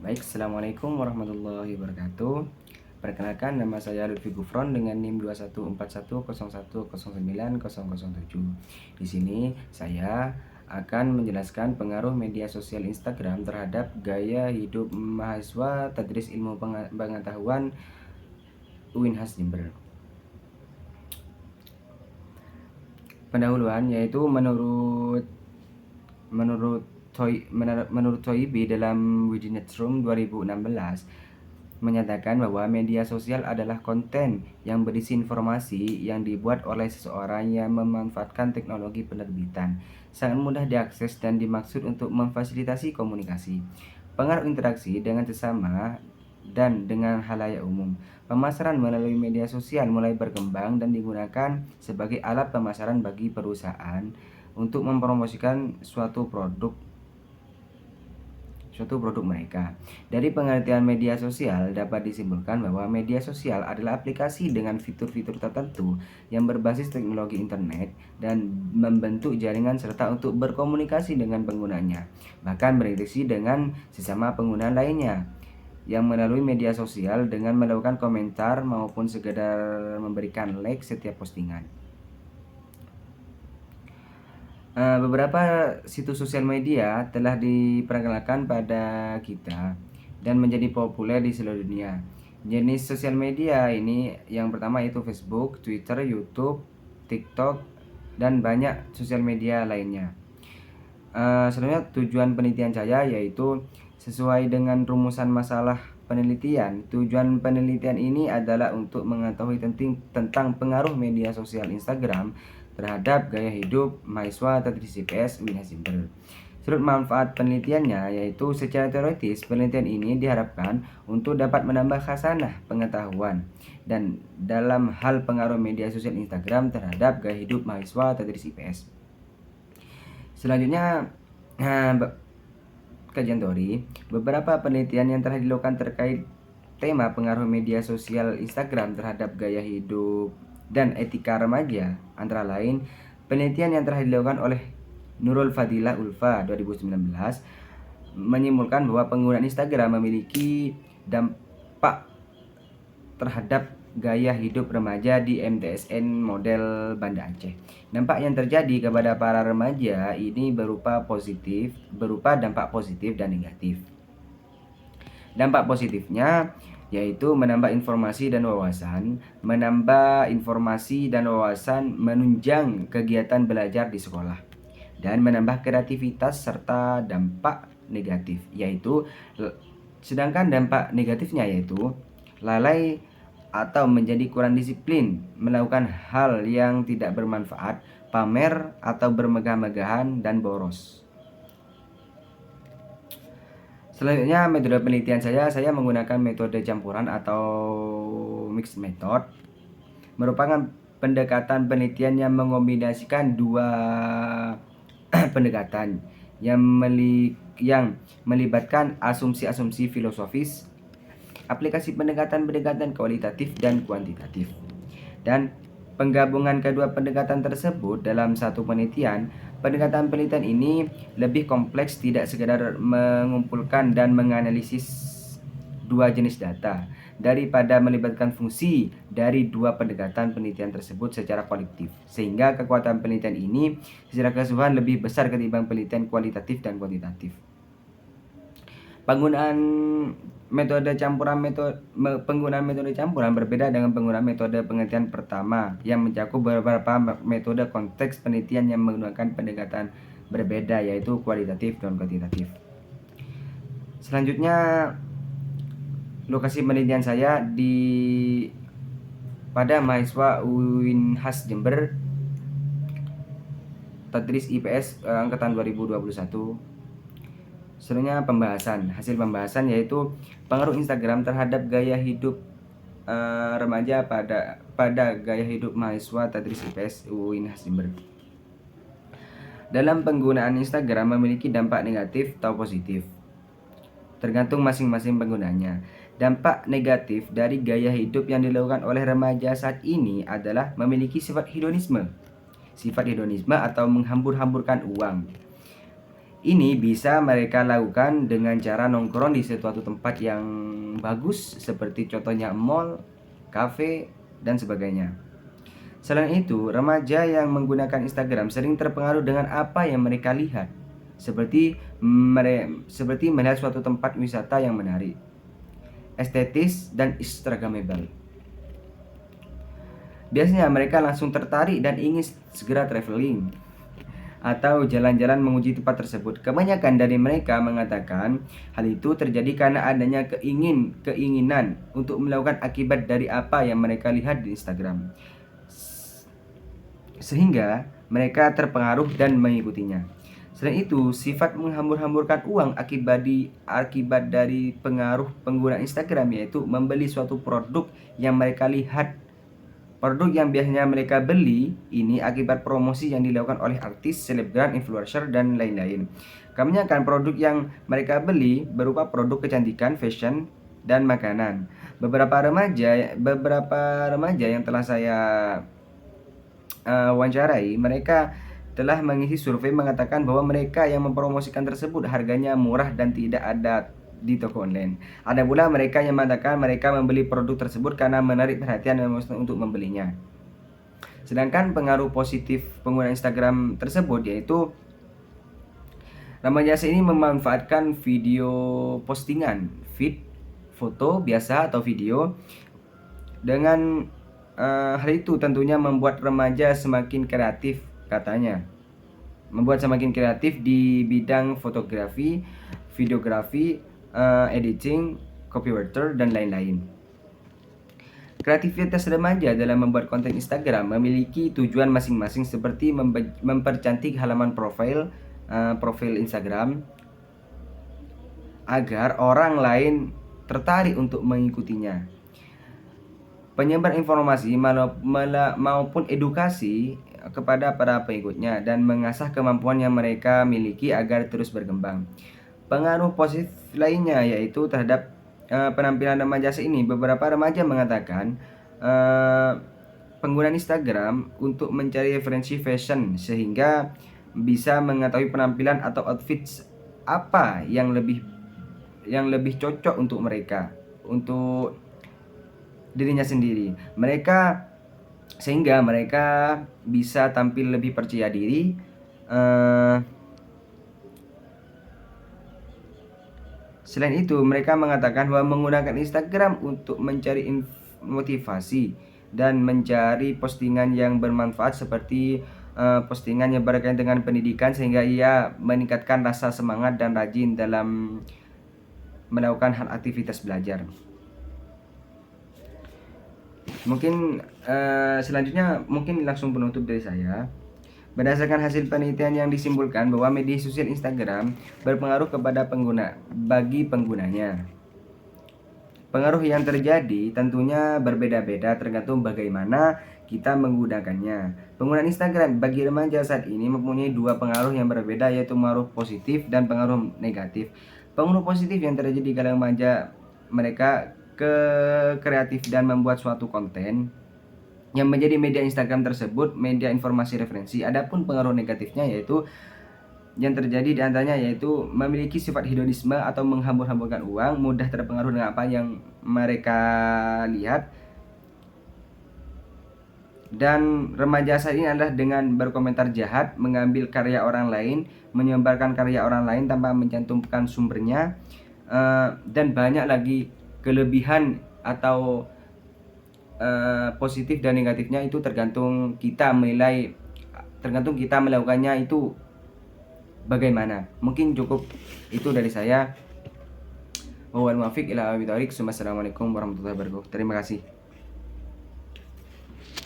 Baik, Assalamualaikum warahmatullahi wabarakatuh. Perkenalkan, nama saya Lutfi Gufron dengan NIM 214101090007. Di sini saya akan menjelaskan pengaruh media sosial Instagram terhadap gaya hidup mahasiswa Tadris Ilmu Pengetahuan UINHAS Jember. Pendahuluan yaitu menurut Toibi dalam Widinetrum 2016 menyatakan bahwa media sosial adalah konten yang berisi informasi yang dibuat oleh seseorang yang memanfaatkan teknologi penerbitan. Sangat mudah diakses dan dimaksud untuk memfasilitasi komunikasi, pengaruh interaksi dengan sesama, dan dengan halayak umum. Pemasaran melalui media sosial mulai berkembang dan digunakan sebagai alat pemasaran bagi perusahaan untuk mempromosikan suatu produk mereka. Dari pengertian media sosial dapat disimpulkan bahwa media sosial adalah aplikasi dengan fitur-fitur tertentu yang berbasis teknologi internet dan membentuk jaringan serta untuk berkomunikasi dengan penggunanya, bahkan berinteraksi dengan sesama pengguna lainnya yang melalui media sosial dengan melakukan komentar maupun sekedar memberikan like setiap postingan. Beberapa situs sosial media telah diperkenalkan pada kita dan menjadi populer di seluruh dunia. Jenis sosial media ini yang pertama yaitu Facebook, Twitter, YouTube, TikTok, dan banyak sosial media lainnya. Sebenarnya tujuan penelitian saya yaitu sesuai dengan rumusan masalah penelitian. Tujuan penelitian ini adalah untuk mengetahui tentang pengaruh media sosial Instagram terhadap gaya hidup mahasiswa Tadris IPS UINHAS Jember. Sudut manfaat penelitiannya yaitu secara teoritis penelitian ini diharapkan untuk dapat menambah khasanah pengetahuan dan dalam hal pengaruh media sosial Instagram terhadap gaya hidup mahasiswa Tadris IPS. Selanjutnya, kajian teori, beberapa penelitian yang telah dilakukan terkait tema pengaruh media sosial Instagram terhadap gaya hidup dan etika remaja, antara lain penelitian yang telah dilakukan oleh Nurul Fadilah Ulfa 2019 menyimpulkan bahwa penggunaan Instagram memiliki dampak terhadap gaya hidup remaja di MTSN model Banda Aceh. Dampak yang terjadi kepada para remaja ini berupa dampak positif dan negatif. Dampak positifnya yaitu menambah informasi dan wawasan, menunjang kegiatan belajar di sekolah, dan menambah kreativitas. Serta dampak negatif yaitu sedangkan dampak negatifnya yaitu lalai atau menjadi kurang disiplin, melakukan hal yang tidak bermanfaat, pamer atau bermegah-megahan, dan boros. Selanjutnya, metode penelitian saya menggunakan metode campuran atau mixed method, merupakan pendekatan penelitian yang mengombinasikan dua pendekatan yang melibatkan asumsi-asumsi filosofis, aplikasi pendekatan-pendekatan kualitatif dan kuantitatif. Dan penggabungan kedua pendekatan tersebut dalam satu penelitian, pendekatan penelitian ini lebih kompleks, tidak sekedar mengumpulkan dan menganalisis dua jenis data, daripada melibatkan fungsi dari dua pendekatan penelitian tersebut secara kolektif, sehingga kekuatan penelitian ini secara keseluruhan lebih besar ketimbang penelitian kualitatif dan kuantitatif. Penggunaan metode campuran berbeda dengan penggunaan metode penelitian pertama yang mencakup beberapa metode konteks penelitian yang menggunakan pendekatan berbeda, yaitu kualitatif dan kuantitatif. Selanjutnya, lokasi penelitian saya pada mahasiswa UINHAS Jember Tadris IPS angkatan 2021. Selanjutnya hasil pembahasan yaitu pengaruh Instagram terhadap gaya hidup remaja pada gaya hidup mahasiswa Tadris IPS UINHAS Jember. Dalam penggunaan Instagram memiliki dampak negatif atau positif, tergantung masing-masing penggunanya. Dampak negatif dari gaya hidup yang dilakukan oleh remaja saat ini adalah memiliki sifat hedonisme atau menghambur-hamburkan uang. Ini bisa mereka lakukan dengan cara nongkrong di suatu tempat yang bagus seperti contohnya mall, kafe, dan sebagainya. Selain itu, remaja yang menggunakan Instagram sering terpengaruh dengan apa yang mereka lihat, seperti melihat suatu tempat wisata yang menarik, estetis, dan instagramable. Biasanya mereka langsung tertarik dan ingin segera traveling atau jalan-jalan menguji tempat tersebut. Kebanyakan dari mereka mengatakan hal itu terjadi karena adanya keinginan untuk melakukan akibat dari apa yang mereka lihat di Instagram, sehingga mereka terpengaruh dan mengikutinya. Selain itu, sifat menghambur-hamburkan uang akibat dari pengaruh pengguna Instagram, yaitu membeli suatu produk yang mereka lihat. Produk yang biasanya mereka beli ini akibat promosi yang dilakukan oleh artis, selebgram, influencer, dan lain-lain. Kebanyakan produk yang mereka beli berupa produk kecantikan, fashion, dan makanan. Beberapa remaja yang telah saya wawancarai, mereka telah mengisi survei mengatakan bahwa mereka yang mempromosikan tersebut harganya murah dan tidak ada di toko online. Ada pula mereka yang mengatakan mereka membeli produk tersebut karena menarik perhatian dan memuaskan untuk membelinya. Sedangkan pengaruh positif pengguna Instagram tersebut yaitu remaja ini memanfaatkan video postingan, feed, foto biasa atau video. Dengan hal itu tentunya membuat remaja semakin kreatif, katanya. Membuat semakin kreatif di bidang fotografi, videografi, editing, copywriter, dan lain-lain. Kreativitas remaja dalam membuat konten Instagram memiliki tujuan masing-masing seperti mempercantik halaman profil Instagram agar orang lain tertarik untuk mengikutinya. Penyebar informasi maupun edukasi kepada para pengikutnya dan mengasah kemampuan yang mereka miliki agar terus berkembang. Pengaruh positif lainnya yaitu terhadap penampilan remaja ini. Beberapa remaja mengatakan penggunaan Instagram untuk mencari referensi fashion sehingga bisa mengetahui penampilan atau outfit apa yang lebih cocok untuk mereka, untuk dirinya sendiri. Sehingga mereka bisa tampil lebih percaya diri. Selain itu, mereka mengatakan bahwa menggunakan Instagram untuk mencari motivasi dan mencari postingan yang bermanfaat seperti postingan yang berkaitan dengan pendidikan, sehingga ia meningkatkan rasa semangat dan rajin dalam melakukan hal aktivitas belajar. Mungkin selanjutnya mungkin langsung penutup dari saya. Berdasarkan hasil penelitian yang disimpulkan bahwa media sosial Instagram berpengaruh kepada bagi penggunanya. Pengaruh yang terjadi tentunya berbeda-beda tergantung bagaimana kita menggunakannya. Penggunaan Instagram bagi remaja saat ini mempunyai dua pengaruh yang berbeda, yaitu pengaruh positif dan pengaruh negatif. Pengaruh positif yang terjadi di kalangan remaja, mereka kreatif dan membuat suatu konten yang menjadi media Instagram tersebut media informasi referensi. Adapun pengaruh negatifnya yaitu yang terjadi diantaranya yaitu memiliki sifat hedonisme atau menghambur-hamburkan uang, mudah terpengaruh dengan apa yang mereka lihat. Dan remaja saat ini adalah dengan berkomentar jahat, mengambil karya orang lain, menyebarkan karya orang lain tanpa mencantumkan sumbernya, dan banyak lagi kelebihan atau positif dan negatifnya. Itu tergantung kita melakukannya itu bagaimana. Mungkin cukup itu dari saya. Wassalamualaikum warahmatullahi wabarakatuh. Terima kasih.